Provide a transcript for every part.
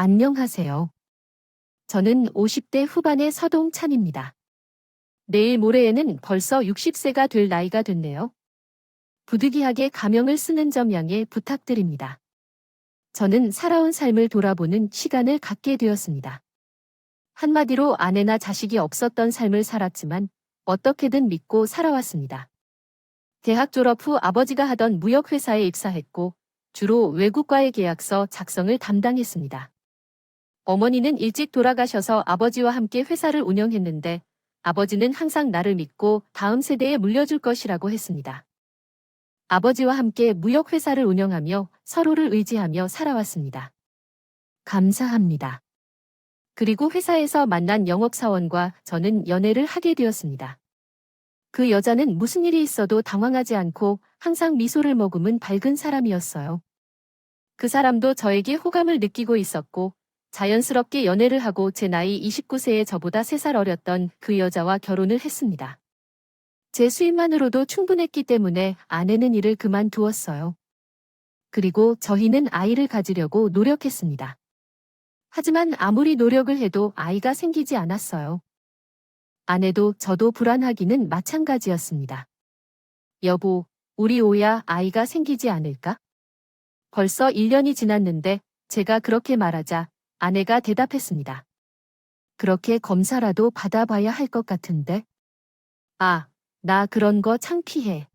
안녕하세요. 저는 50대 후반의 서동찬입니다. 내일 모레에는 벌써 60세가 될 나이가 됐네요. 부득이하게 가명을 쓰는 점 양해 부탁드립니다. 저는 살아온 삶을 돌아보는 시간을 갖게 되었습니다. 한마디로 아내나 자식이 없었던 삶을 살았지만 어떻게든 믿고 살아왔습니다. 대학 졸업 후 아버지가 하던 무역회사에 입사했고 주로 외국과의 계약서 작성을 담당했습니다. 어머니는 일찍 돌아가셔서 아버지와 함께 회사를 운영했는데 아버지는 항상 나를 믿고 다음 세대에 물려줄 것이라고 했습니다. 아버지와 함께 무역회사를 운영하며 서로를 의지하며 살아왔습니다. 감사합니다. 그리고 회사에서 만난 영업사원과 저는 연애를 하게 되었습니다. 그 여자는 무슨 일이 있어도 당황하지 않고 항상 미소를 머금은 밝은 사람이었어요. 그 사람도 저에게 호감을 느끼고 있었고 자연스럽게 연애를 하고 제 나이 29세에 저보다 3살 어렸던 그 여자와 결혼을 했습니다. 제 수입만으로도 충분했기 때문에 아내는 일을 그만두었어요. 그리고 저희는 아이를 가지려고 노력했습니다. 하지만 아무리 노력을 해도 아이가 생기지 않았어요. 아내도 저도 불안하기는 마찬가지였습니다. 여보, 우리 오야 아이가 생기지 않을까? 벌써 1년이 지났는데 제가 그렇게 말하자 아내가 대답했습니다. 그렇게 검사라도 받아봐야 할 것 같은데. 아, 나 그런 거 창피해.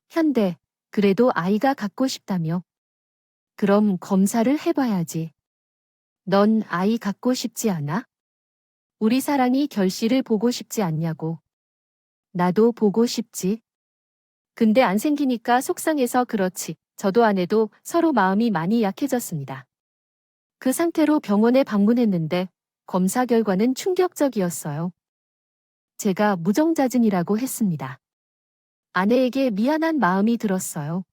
현대, 그래도 아이가 갖고 싶다며. 그럼 검사를 해봐야지. 넌 아이 갖고 싶지 않아? 우리 사랑이 결실을 보고 싶지 않냐고. 나도 보고 싶지. 근데 안 생기니까 속상해서 그렇지. 저도 아내도 서로 마음이 많이 약해졌습니다. 그 상태로 병원에 방문했는데 검사 결과는 충격적이었어요. 제가 무정자증이라고 했습니다. 아내에게 미안한 마음이 들었어요.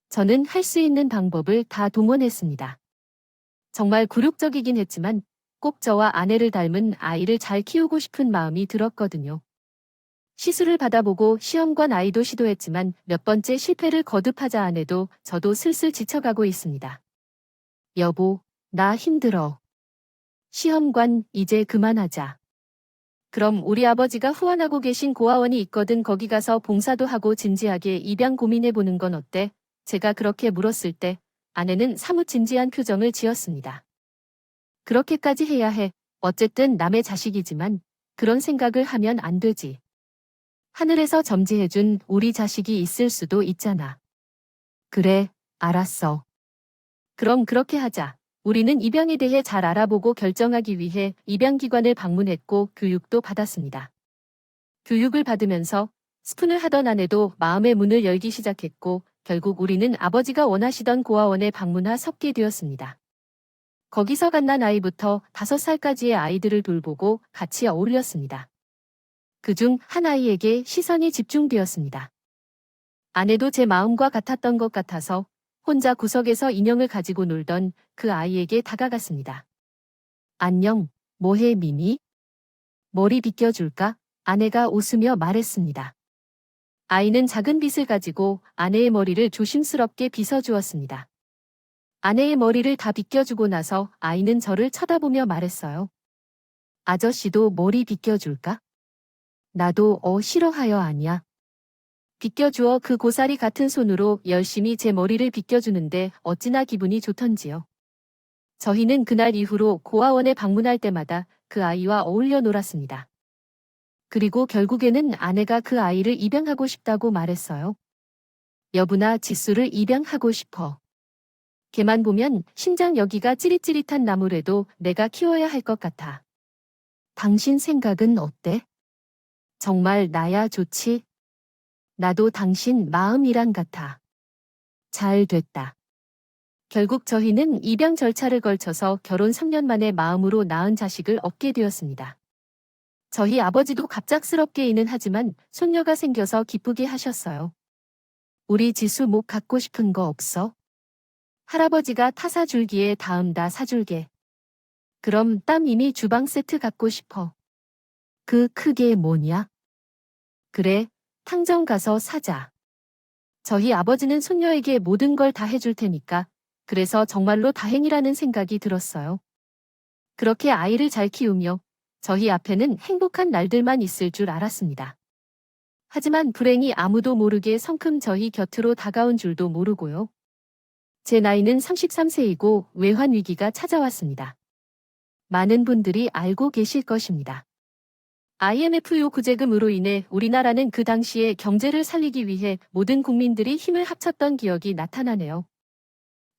저는 할 수 있는 방법을 다 동원했습니다. 정말 굴욕적이긴 했지만 꼭 저와 아내를 닮은 아이를 잘 키우고 싶은 마음이 들었거든요. 시술을 받아보고 시험관 아이도 시도했지만 몇 번째 실패를 거듭하자 아내도 저도 슬슬 지쳐가고 있습니다. 여보, 나 힘들어. 시험관 이제 그만하자. 그럼 우리 아버지가 후원하고 계신 고아원이 있거든 거기 가서 봉사도 하고 진지하게 입양 고민해보는 건 어때? 제가 그렇게 물었을 때 아내는 사뭇 진지한 표정을 지었습니다. 그렇게까지 해야 해. 어쨌든 남의 자식이지만 그런 생각을 하면 안 되지. 하늘에서 점지해준 우리 자식이 있을 수도 있잖아. 그래, 알았어. 그럼 그렇게 하자. 우리는 입양에 대해 잘 알아보고 결정하기 위해 입양기관을 방문했고 교육도 받았습니다. 교육을 받으면서 스푼을 하던 아내도 마음의 문을 열기 시작했고 결국 우리는 아버지가 원하시던 고아원에 방문하 섭게 되었습니다. 거기서 갓난 아이부터 5살까지의 아이들을 돌보고 같이 어울렸습니다. 그중 한 아이에게 시선이 집중되었습니다. 아내도 제 마음과 같았던 것 같아서 혼자 구석에서 인형을 가지고 놀던 그 아이에게 다가갔습니다. 안녕, 뭐해 미미? 머리 빗겨줄까? 아내가 웃으며 말했습니다. 아이는 작은 빗을 가지고 아내의 머리를 조심스럽게 빗어주었습니다. 아내의 머리를 다 빗겨주고 나서 아이는 저를 쳐다보며 말했어요. 아저씨도 머리 빗겨줄까? 나도 싫어하여 아니야. 빗겨주어 그 고사리 같은 손으로 열심히 제 머리를 빗겨주는데 어찌나 기분이 좋던지요. 저희는 그날 이후로 고아원에 방문할 때마다 그 아이와 어울려 놀았습니다. 그리고 결국에는 아내가 그 아이를 입양하고 싶다고 말했어요. 여분아 지수를 입양하고 싶어. 걔만 보면 심장 여기가 찌릿찌릿한 나무래도 내가 키워야 할 것 같아. 당신 생각은 어때? 정말 나야 좋지? 나도 당신 마음이란 같아. 잘 됐다. 결국 저희는 입양 절차를 걸쳐서 결혼 3년 만에 마음으로 낳은 자식을 얻게 되었습니다. 저희 아버지도 갑작스럽게이는 하지만 손녀가 생겨서 기쁘게 하셨어요. 우리 지수 목 갖고 싶은 거 없어? 할아버지가 타 사줄기에 다음 다 사줄게. 그럼 땀 이미 주방 세트 갖고 싶어. 그 크게 뭐냐? 그래, 탕정 가서 사자. 저희 아버지는 손녀에게 모든 걸 다 해줄 테니까 그래서 정말로 다행이라는 생각이 들었어요. 그렇게 아이를 잘 키우며 저희 앞에는 행복한 날들만 있을 줄 알았습니다. 하지만 불행이 아무도 모르게 성큼 저희 곁으로 다가온 줄도 모르고요. 제 나이는 33세이고 외환 위기가 찾아왔습니다. 많은 분들이 알고 계실 것입니다. IMF 구제금으로 인해 우리나라는 그 당시에 경제를 살리기 위해 모든 국민들이 힘을 합쳤던 기억이 나타나네요.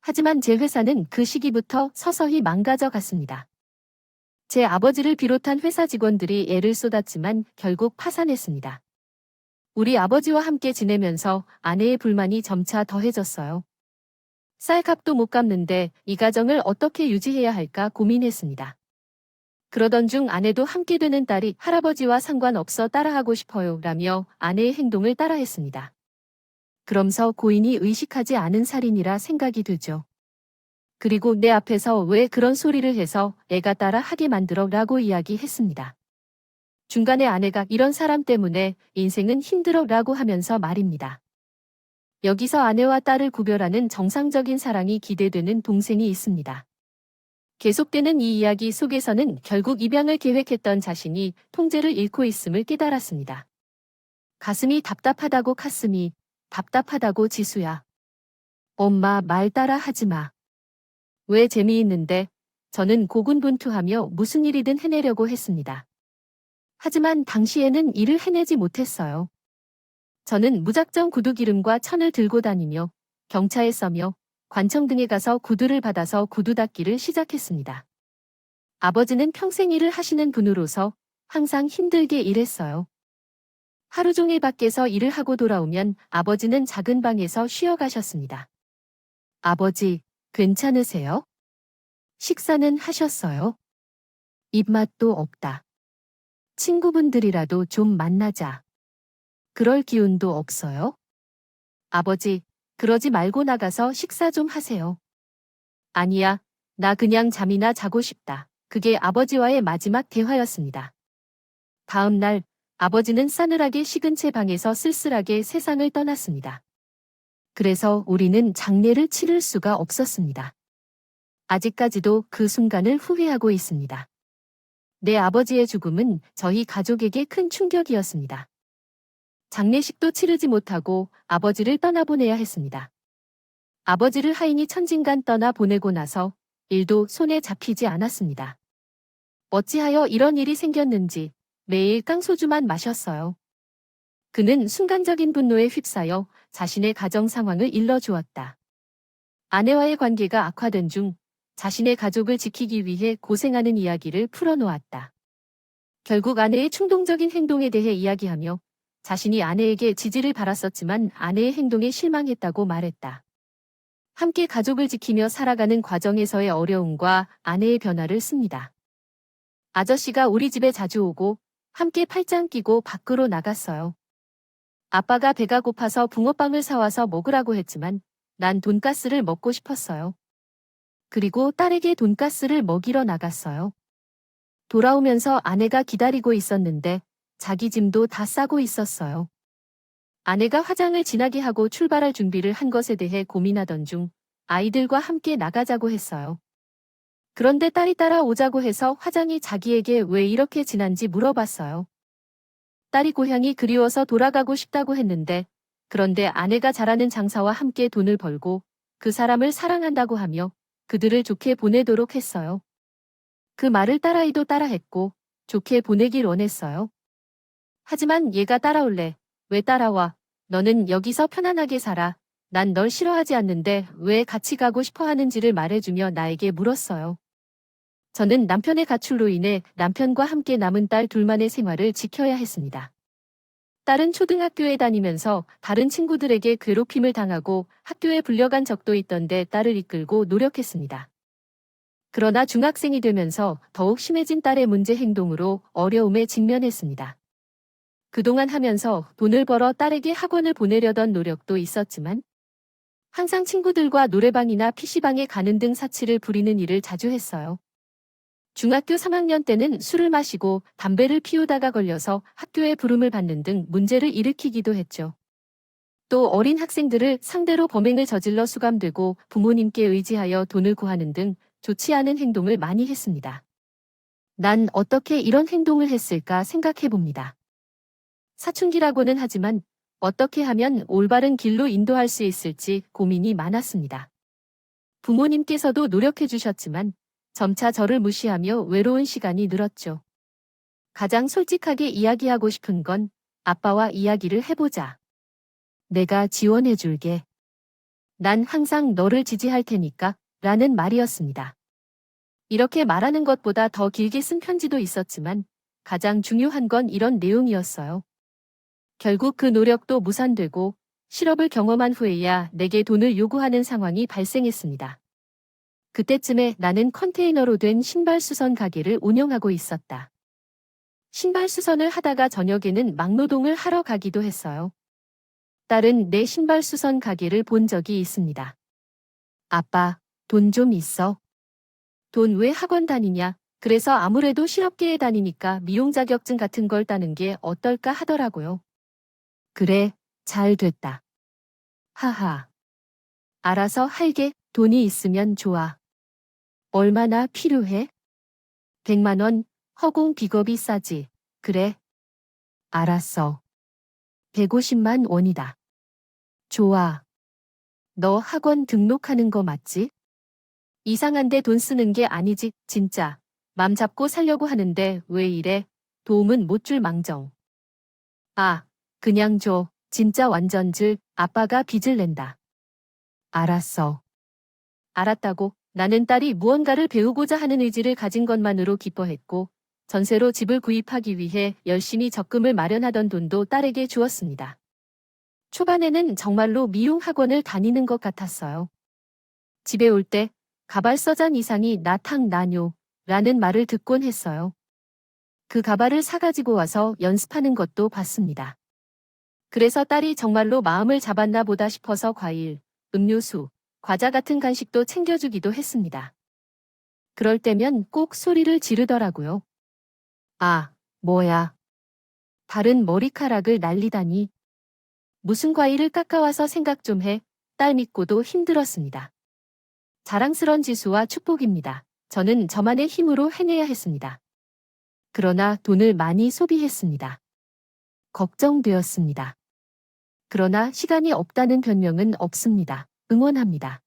하지만 제 회사는 그 시기부터 서서히 망가져 갔습니다. 제 아버지를 비롯한 회사 직원들이 애를 쏟았지만 결국 파산했습니다. 우리 아버지와 함께 지내면서 아내의 불만이 점차 더해졌어요. 쌀값도 못 갚는데 이 가정을 어떻게 유지해야 할까 고민했습니다. 그러던 중 아내도 함께 되는 딸이 할아버지와 상관없어 따라하고 싶어요 라며 아내의 행동을 따라했습니다. 그럼서 고인이 의식하지 않은 살인이라 생각이 들죠. 그리고 내 앞에서 왜 그런 소리를 해서 애가 따라 하게 만들어 라고 이야기했습니다. 중간에 아내가 이런 사람 때문에 인생은 힘들어 라고 하면서 말입니다. 여기서 아내와 딸을 구별하는 정상적인 사랑이 기대되는 동생이 있습니다. 계속되는 이 이야기 속에서는 결국 입양을 계획했던 자신이 통제를 잃고 있음을 깨달았습니다. 가슴이 답답하다고 카스미, 답답하다고 지수야. 엄마 말 따라 하지 마. 왜 재미있는데? 저는 고군분투하며 무슨 일이든 해내려고 했습니다. 하지만 당시에는 일을 해내지 못했어요. 저는 무작정 구두 기름과 천을 들고 다니며 경차에 써며 관청 등에 가서 구두를 받아서 구두 닦기를 시작했습니다. 아버지는 평생 일을 하시는 분으로서 항상 힘들게 일했어요. 하루 종일 밖에서 일을 하고 돌아오면 아버지는 작은 방에서 쉬어 가셨습니다. 아버지, 괜찮으세요? 식사는 하셨어요? 입맛도 없다. 친구분들이라도 좀 만나자. 그럴 기운도 없어요? 아버지, 그러지 말고 나가서 식사 좀 하세요. 아니야, 나 그냥 잠이나 자고 싶다. 그게 아버지와의 마지막 대화였습니다. 다음 날, 아버지는 싸늘하게 식은 채 방에서 쓸쓸하게 세상을 떠났습니다. 그래서 우리는 장례를 치를 수가 없었습니다. 아직까지도 그 순간을 후회하고 있습니다. 내 아버지의 죽음은 저희 가족에게 큰 충격이었습니다. 장례식도 치르지 못하고 아버지를 떠나보내야 했습니다. 아버지를 하인이 천진간 떠나 보내고 나서 일도 손에 잡히지 않았습니다. 어찌하여 이런 일이 생겼는지 매일 깡소주만 마셨어요. 그는 순간적인 분노에 휩싸여 자신의 가정 상황을 일러주었다. 아내와의 관계가 악화된 중 자신의 가족을 지키기 위해 고생하는 이야기를 풀어놓았다. 결국 아내의 충동적인 행동에 대해 이야기하며 자신이 아내에게 지지를 받았었지만 아내의 행동에 실망했다고 말했다. 함께 가족을 지키며 살아가는 과정에서의 어려움과 아내의 변화를 씁니다. 아저씨가 우리 집에 자주 오고 함께 팔짱 끼고 밖으로 나갔어요. 아빠가 배가 고파서 붕어빵을 사와서 먹으라고 했지만 난 돈가스를 먹고 싶었어요. 그리고 딸에게 돈가스를 먹이러 나갔어요. 돌아오면서 아내가 기다리고 있었는데 자기 짐도 다 싸고 있었어요. 아내가 화장을 진하게 하고 출발할 준비를 한 것에 대해 고민하던 중 아이들과 함께 나가자고 했어요. 그런데 딸이 따라오자고 해서 화장이 자기에게 왜 이렇게 진한지 물어봤어요. 딸이 고향이 그리워서 돌아가고 싶다고 했는데 그런데 아내가 잘하는 장사와 함께 돈을 벌고 그 사람을 사랑한다고 하며 그들을 좋게 보내도록 했어요. 그 말을 딸아이도 따라했고 좋게 보내길 원했어요. 하지만 얘가 따라올래. 왜 따라와? 너는 여기서 편안하게 살아. 난 널 싫어하지 않는데 왜 같이 가고 싶어 하는지를 말해주며 나에게 물었어요. 저는 남편의 가출로 인해 남편과 함께 남은 딸 둘만의 생활을 지켜야 했습니다. 딸은 초등학교에 다니면서 다른 친구들에게 괴롭힘을 당하고 학교에 불려간 적도 있던데 딸을 이끌고 노력했습니다. 그러나 중학생이 되면서 더욱 심해진 딸의 문제 행동으로 어려움에 직면했습니다. 그동안 하면서 돈을 벌어 딸에게 학원을 보내려던 노력도 있었지만 항상 친구들과 노래방이나 PC방에 가는 등 사치를 부리는 일을 자주 했어요. 중학교 3학년 때는 술을 마시고 담배를 피우다가 걸려서 학교에 부름을 받는 등 문제를 일으키기도 했죠. 또 어린 학생들을 상대로 범행을 저질러 수감되고 부모님께 의지하여 돈을 구하는 등 좋지 않은 행동을 많이 했습니다. 난 어떻게 이런 행동을 했을까 생각해 봅니다. 사춘기라고는 하지만 어떻게 하면 올바른 길로 인도할 수 있을지 고민이 많았습니다. 부모님께서도 노력해 주셨지만 점차 저를 무시하며 외로운 시간이 늘었죠. 가장 솔직하게 이야기하고 싶은 건 아빠와 이야기를 해보자. 내가 지원해 줄게. 난 항상 너를 지지할 테니까 라는 말이었습니다. 이렇게 말하는 것보다 더 길게 쓴 편지도 있었지만 가장 중요한 건 이런 내용이었어요. 결국 그 노력도 무산되고 실업을 경험한 후에야 내게 돈을 요구하는 상황이 발생했습니다. 그때쯤에 나는 컨테이너로 된 신발 수선 가게를 운영하고 있었다. 신발 수선을 하다가 저녁에는 막노동을 하러 가기도 했어요. 딸은 내 신발 수선 가게를 본 적이 있습니다. 아빠, 돈 좀 있어? 돈 왜 학원 다니냐? 그래서 아무래도 실업계에 다니니까 미용 자격증 같은 걸 따는 게 어떨까 하더라고요. 그래, 잘 됐다. 하하. 알아서 할게. 돈이 있으면 좋아. 얼마나 필요해? 100만 원, 허공 비겁이 싸지. 그래. 알았어. 150만 원이다. 좋아. 너 학원 등록하는 거 맞지? 이상한데 돈 쓰는 게 아니지, 진짜. 맘 잡고 살려고 하는데 왜 이래? 도움은 못 줄 망정. 아, 그냥 줘. 진짜 완전 아빠가 빚을 낸다. 알았어. 알았다고. 나는 딸이 무언가를 배우고자 하는 의지를 가진 것만으로 기뻐했고, 전세로 집을 구입하기 위해 열심히 적금을 마련하던 돈도 딸에게 주었습니다. 초반에는 정말로 미용 학원을 다니는 것 같았어요. 집에 올 때 가발서잔 이상이 나탕나뇨 라는 말을 듣곤 했어요. 그 가발을 사가지고 와서 연습하는 것도 봤습니다. 그래서 딸이 정말로 마음을 잡았나 보다 싶어서 과일, 음료수, 과자 같은 간식도 챙겨주기도 했습니다. 그럴 때면 꼭 소리를 지르더라고요. 아, 뭐야. 다른 머리카락을 날리다니. 무슨 과일을 깎아와서 생각 좀 해. 딸 믿고도 힘들었습니다. 자랑스런 지수와 축복입니다. 저는 저만의 힘으로 해내야 했습니다. 그러나 돈을 많이 소비했습니다. 걱정되었습니다. 그러나 시간이 없다는 변명은 없습니다. 응원합니다.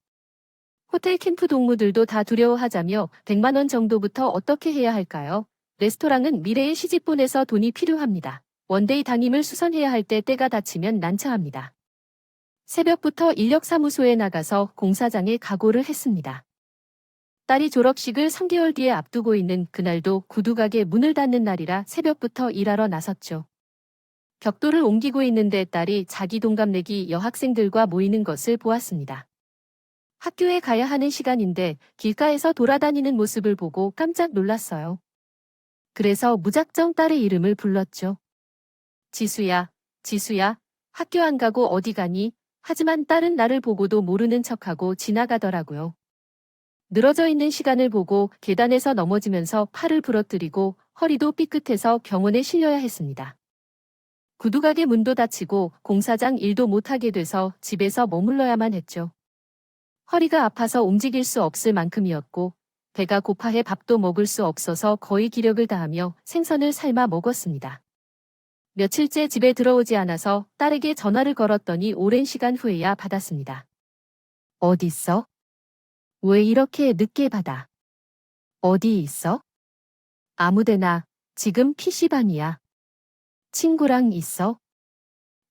호텔 캠프 동무들도 다 두려워하자며 100만 원 정도부터 어떻게 해야 할까요? 레스토랑은 미래의 시집보내서 돈이 필요합니다. 원데이 당임을 수선해야 할 때 때가 닥치면 난처합니다. 새벽부터 인력사무소에 나가서 공사장에 각오를 했습니다. 딸이 졸업식을 3개월 뒤에 앞두고 있는 그날도 구두가게 문을 닫는 날이라 새벽부터 일하러 나섰죠. 벽돌을 옮기고 있는데 딸이 자기 동갑내기 여학생들과 모이는 것을 보았습니다. 학교에 가야 하는 시간인데 길가에서 돌아다니는 모습을 보고 깜짝 놀랐어요. 그래서 무작정 딸의 이름을 불렀죠. 지수야, 지수야, 학교 안 가고 어디 가니? 하지만 딸은 나를 보고도 모르는 척하고 지나가더라고요. 늘어져 있는 시간을 보고 계단에서 넘어지면서 팔을 부러뜨리고 허리도 삐끗해서 병원에 실려야 했습니다. 구두가게 문도 닫히고 공사장 일도 못하게 돼서 집에서 머물러야만 했죠. 허리가 아파서 움직일 수 없을 만큼이었고 배가 고파해 밥도 먹을 수 없어서 거의 기력을 다하며 생선을 삶아 먹었습니다. 며칠째 집에 들어오지 않아서 딸에게 전화를 걸었더니 오랜 시간 후에야 받았습니다. 어딨어? 왜 이렇게 늦게 받아? 어디 있어? 아무데나. 지금 PC방이야. 친구랑 있어?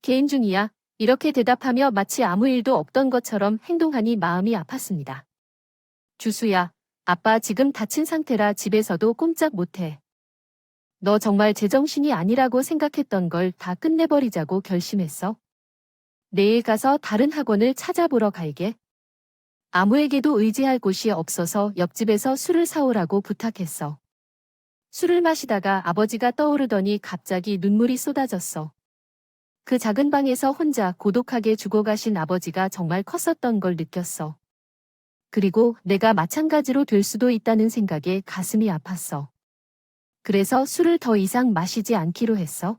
게임 중이야. 이렇게 대답하며 마치 아무 일도 없던 것처럼 행동하니 마음이 아팠습니다. 주수야, 아빠 지금 다친 상태라 집에서도 꼼짝 못해. 너 정말 제정신이 아니라고 생각했던 걸 다 끝내버리자고 결심했어? 내일 가서 다른 학원을 찾아보러 갈게. 아무에게도 의지할 곳이 없어서 옆집에서 술을 사오라고 부탁했어. 술을 마시다가 아버지가 떠오르더니 갑자기 눈물이 쏟아졌어. 그 작은 방에서 혼자 고독하게 죽어가신 아버지가 정말 컸었던 걸 느꼈어. 그리고 내가 마찬가지로 될 수도 있다는 생각에 가슴이 아팠어. 그래서 술을 더 이상 마시지 않기로 했어.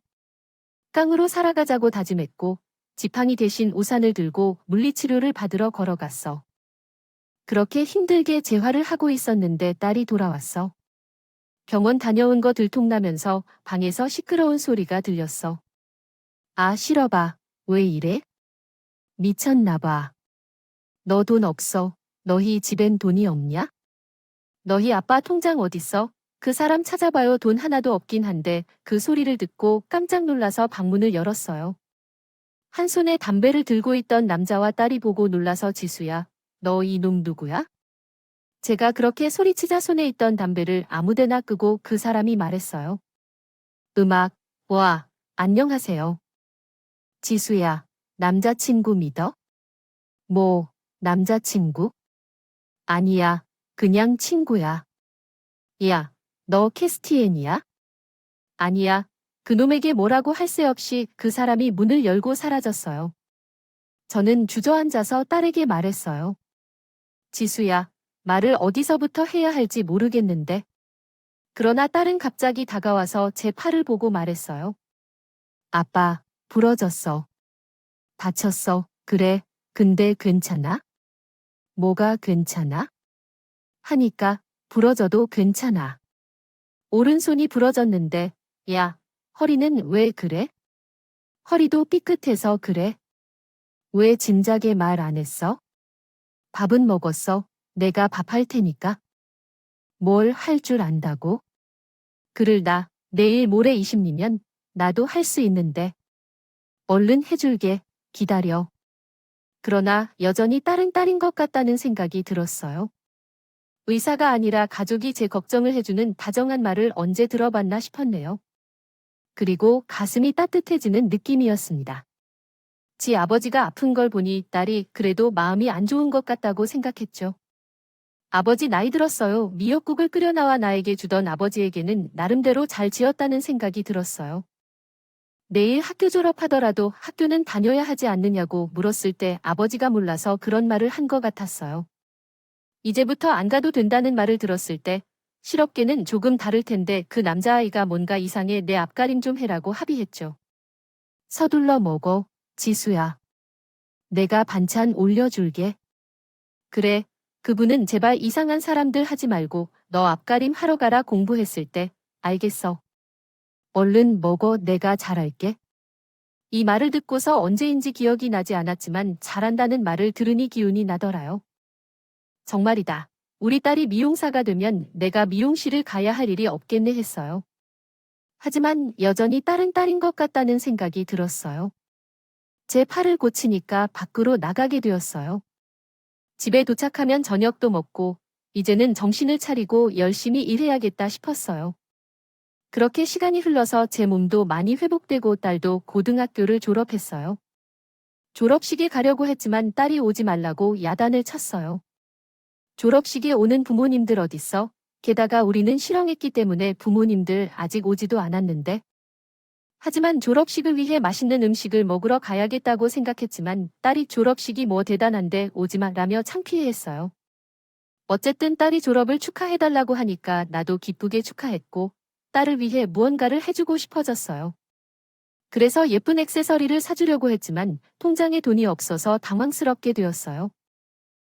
깡으로 살아가자고 다짐했고 지팡이 대신 우산을 들고 물리치료를 받으러 걸어갔어. 그렇게 힘들게 재활을 하고 있었는데 딸이 돌아왔어. 병원 다녀온 거 들통나면서 방에서 시끄러운 소리가 들렸어. 아, 싫어봐. 왜 이래? 미쳤나 봐. 너 돈 없어. 너희 집엔 돈이 없냐? 너희 아빠 통장 어딨어? 그 사람 찾아봐요. 돈 하나도 없긴 한데 그 소리를 듣고 깜짝 놀라서 방문을 열었어요. 한 손에 담배를 들고 있던 남자와 딸이 보고 놀라서 지수야, 너 이놈 누구야? 제가 그렇게 소리치자 손에 있던 담배를 아무데나 끄고 그 사람이 말했어요. 음악, 와, 안녕하세요. 지수야, 남자친구 믿어? 뭐, 남자친구? 아니야, 그냥 친구야. 야, 너 캐스티엔이야? 아니야. 그놈에게 뭐라고 할 새 없이 그 사람이 문을 열고 사라졌어요. 저는 주저앉아서 딸에게 말했어요. 지수야, 말을 어디서부터 해야 할지 모르겠는데. 그러나 딸은 갑자기 다가와서 제 팔을 보고 말했어요. 아빠, 부러졌어. 다쳤어. 그래, 근데 괜찮아? 뭐가 괜찮아? 하니까, 부러져도 괜찮아. 오른손이 부러졌는데, 야, 허리는 왜 그래? 허리도 삐끗해서 그래. 왜 진작에 말 안 했어? 밥은 먹었어. 내가 밥할 테니까. 뭘 할 줄 안다고? 글을 나, 내일 모레 20리면 나도 할 수 있는데. 얼른 해줄게. 기다려. 그러나 여전히 딸은 딸인 것 같다는 생각이 들었어요. 의사가 아니라 가족이 제 걱정을 해주는 다정한 말을 언제 들어봤나 싶었네요. 그리고 가슴이 따뜻해지는 느낌이었습니다. 지 아버지가 아픈 걸 보니 딸이 그래도 마음이 안 좋은 것 같다고 생각했죠. 아버지 나이 들었어요. 미역국을 끓여 나와 나에게 주던 아버지에게는 나름대로 잘 지었다는 생각이 들었어요. 내일 학교 졸업하더라도 학교는 다녀야 하지 않느냐고 물었을 때 아버지가 몰라서 그런 말을 한 것 같았어요. 이제부터 안 가도 된다는 말을 들었을 때 실업계는 조금 다를 텐데 그 남자아이가 뭔가 이상해 내 앞가림 좀 해라고 합의했죠. 서둘러 먹어, 지수야. 내가 반찬 올려줄게. 그래, 그분은 제발 이상한 사람들 하지 말고 너 앞가림 하러 가라 공부했을 때 알겠어. 얼른 먹어 내가 잘할게. 이 말을 듣고서 언제인지 기억이 나지 않았지만 잘한다는 말을 들으니 기운이 나더라요. 정말이다. 우리 딸이 미용사가 되면 내가 미용실을 가야 할 일이 없겠네 했어요. 하지만 여전히 딸은 딸인 것 같다는 생각이 들었어요. 제 팔을 고치니까 밖으로 나가게 되었어요. 집에 도착하면 저녁도 먹고 이제는 정신을 차리고 열심히 일해야겠다 싶었어요. 그렇게 시간이 흘러서 제 몸도 많이 회복되고 딸도 고등학교를 졸업했어요. 졸업식에 가려고 했지만 딸이 오지 말라고 야단을 쳤어요. 졸업식에 오는 부모님들 어딨어? 게다가 우리는 실형했기 때문에 부모님들 아직 오지도 않았는데. 하지만 졸업식을 위해 맛있는 음식을 먹으러 가야겠다고 생각했지만 딸이 졸업식이 뭐 대단한데 오지 말라며 창피해했어요. 어쨌든 딸이 졸업을 축하해달라고 하니까 나도 기쁘게 축하했고 딸을 위해 무언가를 해주고 싶어졌어요. 그래서 예쁜 액세서리를 사주려고 했지만 통장에 돈이 없어서 당황스럽게 되었어요.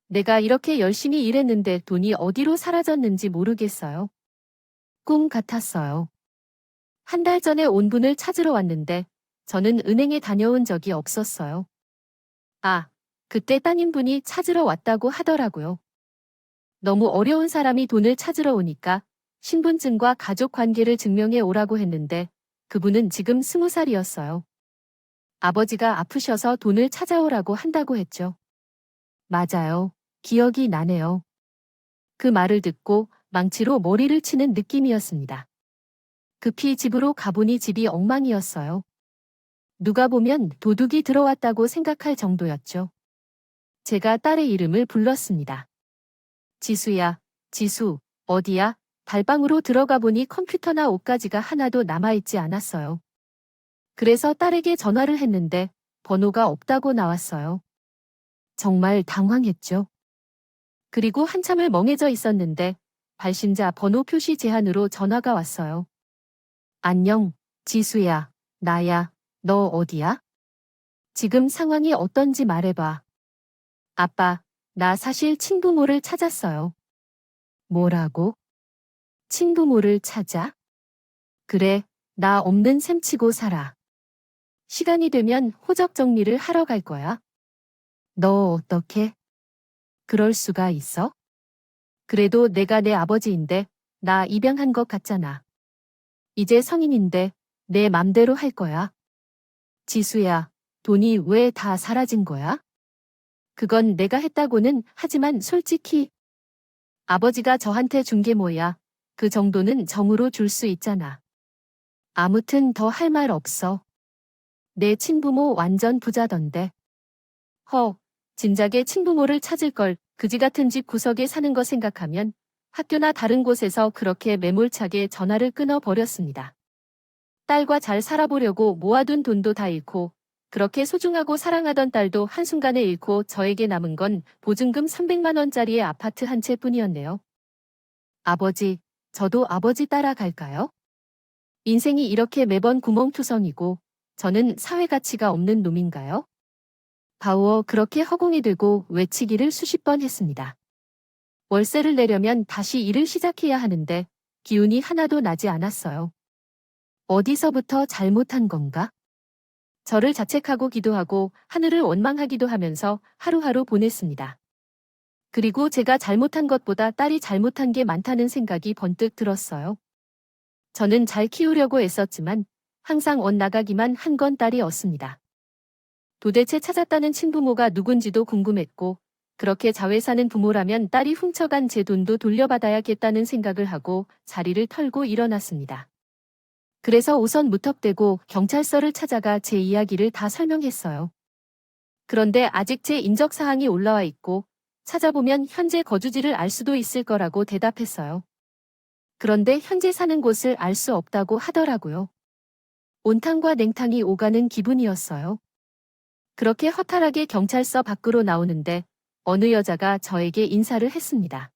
내가 이렇게 열심히 일했는데 돈이 어디로 사라졌는지 모르겠어요. 꿈 같았어요. 한 달 전에 온 분을 찾으러 왔는데 저는 은행에 다녀온 적이 없었어요. 아, 그때 따님분이 찾으러 왔다고 하더라고요. 너무 어려운 사람이 돈을 찾으러 오니까 신분증과 가족 관계를 증명해 오라고 했는데 그분은 지금 20살이었어요. 아버지가 아프셔서 돈을 찾아오라고 한다고 했죠. 맞아요. 기억이 나네요. 그 말을 듣고 망치로 머리를 치는 느낌이었습니다. 급히 집으로 가보니 집이 엉망이었어요. 누가 보면 도둑이 들어왔다고 생각할 정도였죠. 제가 딸의 이름을 불렀습니다. 지수야, 지수, 어디야? 달방으로 들어가 보니 컴퓨터나 옷가지가 하나도 남아있지 않았어요. 그래서 딸에게 전화를 했는데 번호가 없다고 나왔어요. 정말 당황했죠. 그리고 한참을 멍해져 있었는데 발신자 번호 표시 제한으로 전화가 왔어요. 안녕, 지수야, 나야, 너 어디야? 지금 상황이 어떤지 말해봐. 아빠, 나 사실 친부모를 찾았어요. 뭐라고? 친부모를 찾아? 그래, 나 없는 셈 치고 살아. 시간이 되면 호적 정리를 하러 갈 거야. 너 어떻게? 그럴 수가 있어? 그래도 내가 내 아버지인데 나 입양한 것 같잖아. 이제 성인인데 내 맘대로 할 거야. 지수야, 돈이 왜 다 사라진 거야? 그건 내가 했다고는 하지만 솔직히 아버지가 저한테 준 게 뭐야. 그 정도는 정으로 줄 수 있잖아. 아무튼 더 할 말 없어. 내 친부모 완전 부자던데. 허, 진작에 친부모를 찾을 걸. 그지 같은 집 구석에 사는 거 생각하면 학교나 다른 곳에서 그렇게 매몰차게 전화를 끊어버렸습니다. 딸과 잘 살아보려고 모아둔 돈도 다 잃고 그렇게 소중하고 사랑하던 딸도 한순간에 잃고 저에게 남은 건 보증금 300만 원짜리의 아파트 한 채뿐이었네요. 아버지, 저도 아버지 따라갈까요? 인생이 이렇게 매번 구멍투성이고 저는 사회 가치가 없는 놈인가요? 바우어 그렇게 허공이 되고 외치기를 수십 번 했습니다. 월세를 내려면 다시 일을 시작해야 하는데 기운이 하나도 나지 않았어요. 어디서부터 잘못한 건가? 저를 자책하고 기도하고 하늘을 원망하기도 하면서 하루하루 보냈습니다. 그리고 제가 잘못한 것보다 딸이 잘못한 게 많다는 생각이 번뜩 들었어요. 저는 잘 키우려고 애썼지만 항상 엇나가기만 한 건 딸이었습니다. 도대체 찾았다는 친부모가 누군지도 궁금했고 그렇게 자회 사는 부모라면 딸이 훔쳐간 제 돈도 돌려받아야겠다는 생각을 하고 자리를 털고 일어났습니다. 그래서 우선 무턱대고 경찰서를 찾아가 제 이야기를 다 설명했어요. 그런데 아직 제 인적사항이 올라와 있고 찾아보면 현재 거주지를 알 수도 있을 거라고 대답했어요. 그런데 현재 사는 곳을 알 수 없다고 하더라고요. 온탕과 냉탕이 오가는 기분이었어요. 그렇게 허탈하게 경찰서 밖으로 나오는데 어느 여자가 저에게 인사를 했습니다.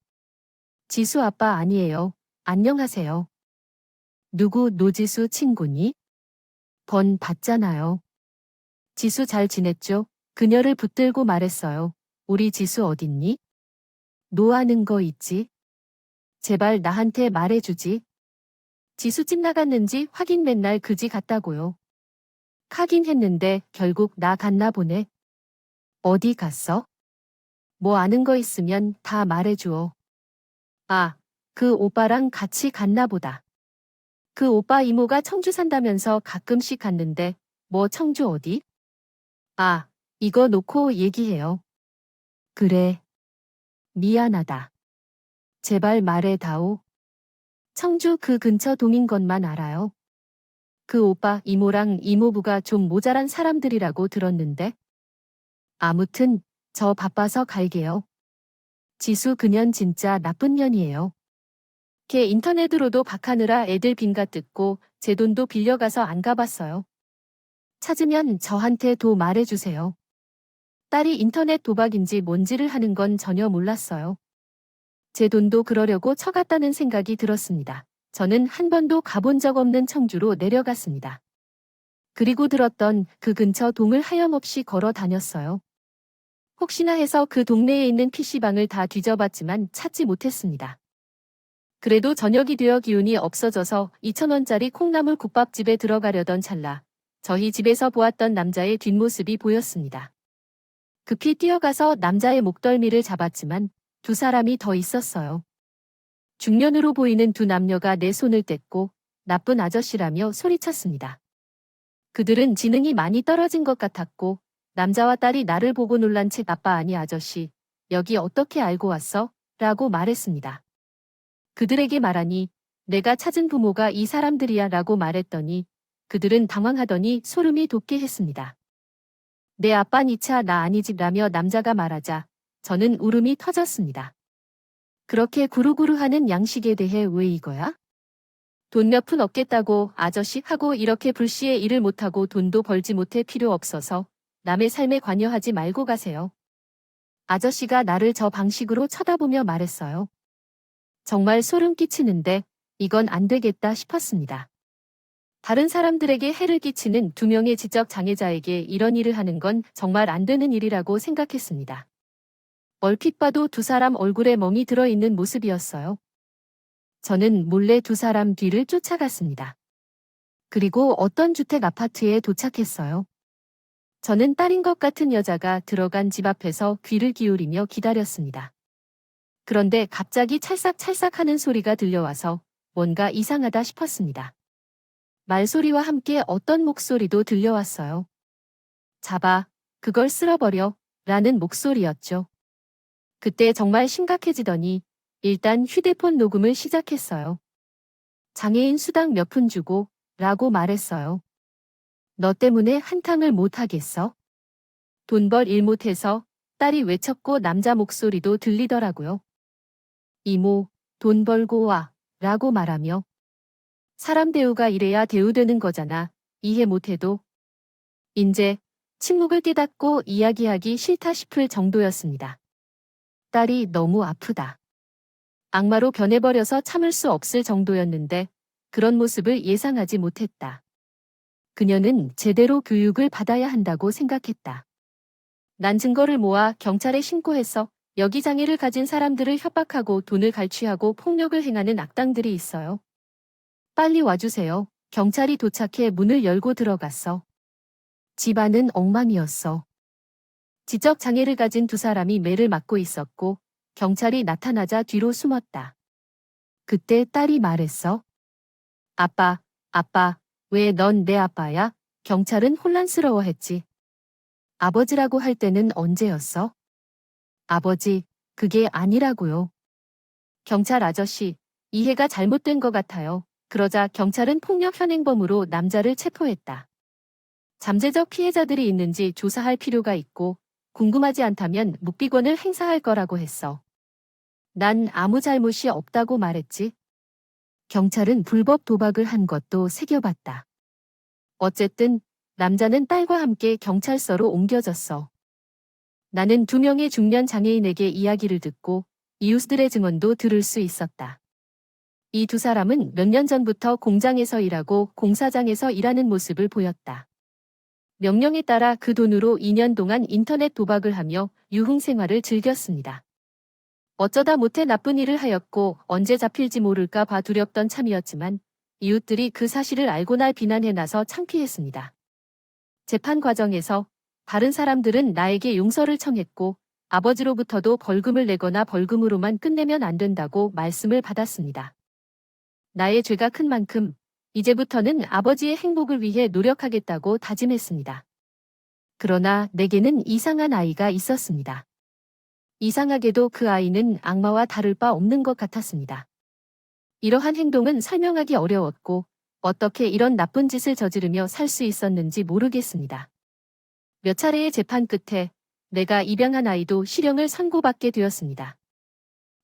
지수 아빠 아니에요. 안녕하세요. 누구 노지수 친구니? 번 봤잖아요. 지수 잘 지냈죠? 그녀를 붙들고 말했어요. 우리 지수 어딨니? 노하는 거 있지? 제발 나한테 말해주지. 지수 집 나갔는지 확인 맨날 그지 같다고요. 가긴 했는데 결국 나 갔나 보네. 어디 갔어? 뭐 아는 거 있으면 다 말해주어. 아, 그 오빠랑 같이 갔나 보다. 그 오빠 이모가 청주 산다면서 가끔씩 갔는데 뭐 청주 어디? 아, 이거 놓고 얘기해요. 그래. 미안하다. 제발 말해다오. 청주 그 근처 동인 것만 알아요. 그 오빠 이모랑 이모부가 좀 모자란 사람들이라고 들었는데. 아무튼 저 바빠서 갈게요. 지수 그년 진짜 나쁜 년이에요. 걔 인터넷으로도 박하느라 애들 빈가 뜯고 제 돈도 빌려가서 안 가봤어요. 찾으면 저한테 도 말해주세요. 딸이 인터넷 도박인지 뭔지를 하는 건 전혀 몰랐어요. 제 돈도 그러려고 쳐갔다는 생각이 들었습니다. 저는 한 번도 가본 적 없는 청주로 내려갔습니다. 그리고 들었던 그 근처 동을 하염없이 걸어 다녔어요. 혹시나 해서 그 동네에 있는 PC방을 다 뒤져봤지만 찾지 못했습니다. 그래도 저녁이 되어 기운이 없어져서 2,000원짜리 콩나물 국밥집에 들어가려던 찰나 저희 집에서 보았던 남자의 뒷모습이 보였습니다. 급히 뛰어가서 남자의 목덜미를 잡았지만 두 사람이 더 있었어요. 중년으로 보이는 두 남녀가 내 손을 뗐고 나쁜 아저씨라며 소리쳤습니다. 그들은 지능이 많이 떨어진 것 같았고 남자와 딸이 나를 보고 놀란 채 아빠 아니 아저씨, 여기 어떻게 알고 왔어? 라고 말했습니다. 그들에게 말하니 내가 찾은 부모가 이 사람들이야 라고 말했더니 그들은 당황하더니 소름이 돋게 했습니다. 내 아빠 니차 나 아니집 라며 남자가 말하자 저는 울음이 터졌습니다. 그렇게 구루구루하는 양식에 대해 왜 이거야? 돈 몇 푼 없겠다고 아저씨 하고 이렇게 불시에 일을 못하고 돈도 벌지 못해 필요 없어서 남의 삶에 관여하지 말고 가세요. 아저씨가 나를 저 방식으로 쳐다보며 말했어요. 정말 소름 끼치는데 이건 안 되겠다 싶었습니다. 다른 사람들에게 해를 끼치는 두 명의 지적 장애자에게 이런 일을 하는 건 정말 안 되는 일이라고 생각했습니다. 얼핏 봐도 두 사람 얼굴에 멍이 들어있는 모습이었어요. 저는 몰래 두 사람 뒤를 쫓아갔습니다. 그리고 어떤 주택 아파트에 도착했어요. 저는 딸인 것 같은 여자가 들어간 집 앞에서 귀를 기울이며 기다렸습니다. 그런데 갑자기 찰싹찰싹 하는 소리가 들려와서 뭔가 이상하다 싶었습니다. 말소리와 함께 어떤 목소리도 들려왔어요. 잡아, 그걸 쓸어버려, 라는 목소리였죠. 그때 정말 심각해지더니 일단 휴대폰 녹음을 시작했어요. 장애인 수당 몇 푼 주고, 라고 말했어요. 너 때문에 한탕을 못 하겠어? 돈 벌 일 못해서 딸이 외쳤고 남자 목소리도 들리더라고요. 이모, 돈 벌고 와, 라고 말하며. 사람 대우가 이래야 대우되는 거잖아. 이해 못해도. 인제 침묵을 깨닫고 이야기하기 싫다 싶을 정도였습니다. 딸이 너무 아프다. 악마로 변해버려서 참을 수 없을 정도였는데 그런 모습을 예상하지 못했다. 그녀는 제대로 교육을 받아야 한다고 생각했다. 난 증거를 모아 경찰에 신고해서 여기 장애를 가진 사람들을 협박하고 돈을 갈취하고 폭력을 행하는 악당들이 있어요. 빨리 와주세요. 경찰이 도착해 문을 열고 들어갔어. 집안은 엉망이었어. 지적 장애를 가진 두 사람이 매를 맞고 있었고 경찰이 나타나자 뒤로 숨었다. 그때 딸이 말했어. 아빠, 아빠, 왜 넌 내 아빠야? 경찰은 혼란스러워했지. 아버지라고 할 때는 언제였어? 아버지, 그게 아니라고요. 경찰 아저씨, 이해가 잘못된 것 같아요. 그러자 경찰은 폭력 현행범으로 남자를 체포했다. 잠재적 피해자들이 있는지 조사할 필요가 있고 궁금하지 않다면 묵비권을 행사할 거라고 했어. 난 아무 잘못이 없다고 말했지. 경찰은 불법 도박을 한 것도 새겨봤다. 어쨌든 남자는 딸과 함께 경찰서로 옮겨졌어. 나는 두 명의 중년 장애인에게 이야기를 듣고 이웃들의 증언도 들을 수 있었다. 이 두 사람은 몇 년 전부터 공장에서 일하고 공사장에서 일하는 모습을 보였다. 명령에 따라 그 돈으로 2년 동안 인터넷 도박을 하며 유흥 생활을 즐겼습니다. 어쩌다 못해 나쁜 일을 하였고 언제 잡힐지 모를까 봐 두렵던 참이었지만 이웃들이 그 사실을 알고 날 비난해 나서 창피했습니다. 재판 과정에서 다른 사람들은 나에게 용서를 청했고 아버지로부터도 벌금을 내거나 벌금으로만 끝내면 안 된다고 말씀을 받았습니다. 나의 죄가 큰 만큼 이제부터는 아버지의 행복을 위해 노력하겠다고 다짐했습니다. 그러나 내게는 이상한 아이가 있었습니다. 이상하게도 그 아이는 악마와 다를 바 없는 것 같았습니다. 이러한 행동은 설명하기 어려웠고 어떻게 이런 나쁜 짓을 저지르며 살 수 있었는지 모르겠습니다. 몇 차례의 재판 끝에 내가 입양한 아이도 실형을 선고받게 되었습니다.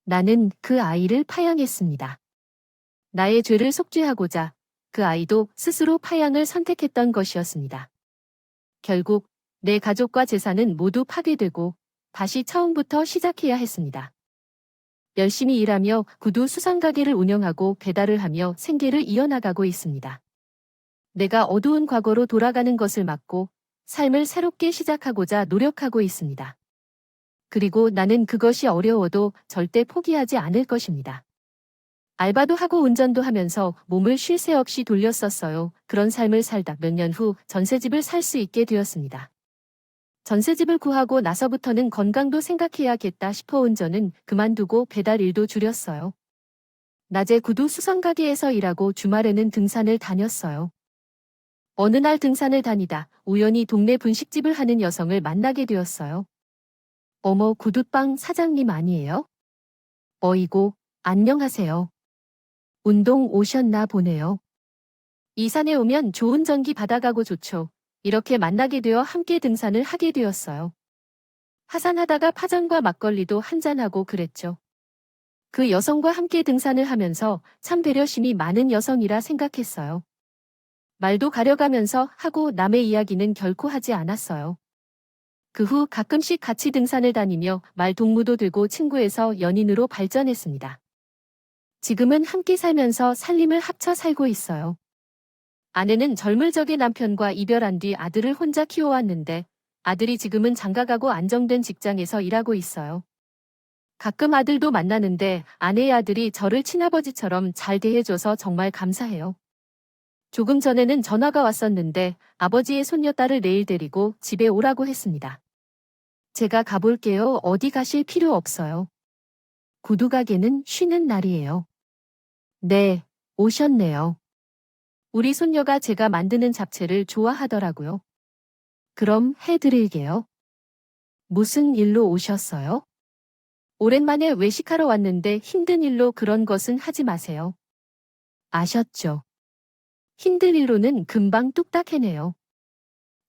나는 그 아이를 파양했습니다. 나의 죄를 속죄하고자 그 아이도 스스로 파양을 선택했던 것이었습니다. 결국 내 가족과 재산은 모두 파괴되고 다시 처음부터 시작해야 했습니다. 열심히 일하며 구두 수선 가게를 운영하고 배달을 하며 생계를 이어나가고 있습니다. 내가 어두운 과거로 돌아가는 것을 막고 삶을 새롭게 시작하고자 노력하고 있습니다. 그리고 나는 그것이 어려워도 절대 포기하지 않을 것입니다. 알바도 하고 운전도 하면서 몸을 쉴 새 없이 돌렸었어요. 그런 삶을 살다 몇 년 후 전셋집을 살 수 있게 되었습니다. 전셋집을 구하고 나서부터는 건강도 생각해야겠다 싶어 운전은 그만두고 배달 일도 줄였어요. 낮에 구두 수선 가게에서 일하고 주말에는 등산을 다녔어요. 어느 날 등산을 다니다 우연히 동네 분식집을 하는 여성을 만나게 되었어요. 어머, 구두빵 사장님 아니에요? 어이고, 안녕하세요. 운동 오셨나 보네요. 이 산에 오면 좋은 전기 받아가고 좋죠. 이렇게 만나게 되어 함께 등산을 하게 되었어요. 하산하다가 파전과 막걸리도 한잔하고 그랬죠. 그 여성과 함께 등산을 하면서 참 배려심이 많은 여성이라 생각했어요. 말도 가려가면서 하고 남의 이야기는 결코 하지 않았어요. 그 후 가끔씩 같이 등산을 다니며 말 동무도 들고 친구에서 연인으로 발전했습니다. 지금은 함께 살면서 살림을 합쳐 살고 있어요. 아내는 젊을 적에 남편과 이별한 뒤 아들을 혼자 키워왔는데 아들이 지금은 장가가고 안정된 직장에서 일하고 있어요. 가끔 아들도 만나는데 아내의 아들이 저를 친아버지처럼 잘 대해줘서 정말 감사해요. 조금 전에는 전화가 왔었는데 아버지의 손녀딸을 내일 데리고 집에 오라고 했습니다. 제가 가볼게요. 어디 가실 필요 없어요. 구두가게는 쉬는 날이에요. 네, 오셨네요. 우리 손녀가 제가 만드는 잡채를 좋아하더라고요. 그럼 해드릴게요. 무슨 일로 오셨어요? 오랜만에 외식하러 왔는데 힘든 일로 그런 것은 하지 마세요. 아셨죠? 힘든 일로는 금방 뚝딱 해내요.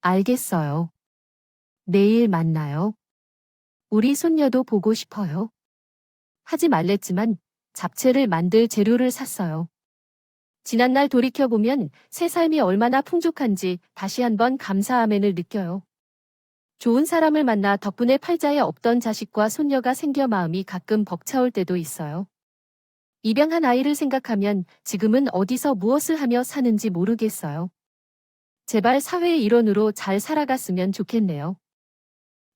알겠어요. 내일 만나요. 우리 손녀도 보고 싶어요. 하지 말랬지만 잡채를 만들 재료를 샀어요. 지난날 돌이켜보면 새 삶이 얼마나 풍족한지 다시 한번 감사함을 느껴요. 좋은 사람을 만나 덕분에 팔자에 없던 자식과 손녀가 생겨 마음이 가끔 벅차올 때도 있어요. 입양한 아이를 생각하면 지금은 어디서 무엇을 하며 사는지 모르겠어요. 제발 사회의 일원으로 잘 살아갔으면 좋겠네요.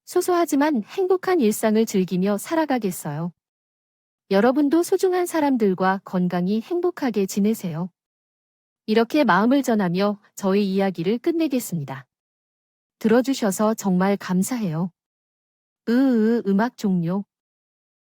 소소하지만 행복한 일상을 즐기며 살아가겠어요. 여러분도 소중한 사람들과 건강히 행복하게 지내세요. 이렇게 마음을 전하며 저의 이야기를 끝내겠습니다. 들어주셔서 정말 감사해요. 음악 종료.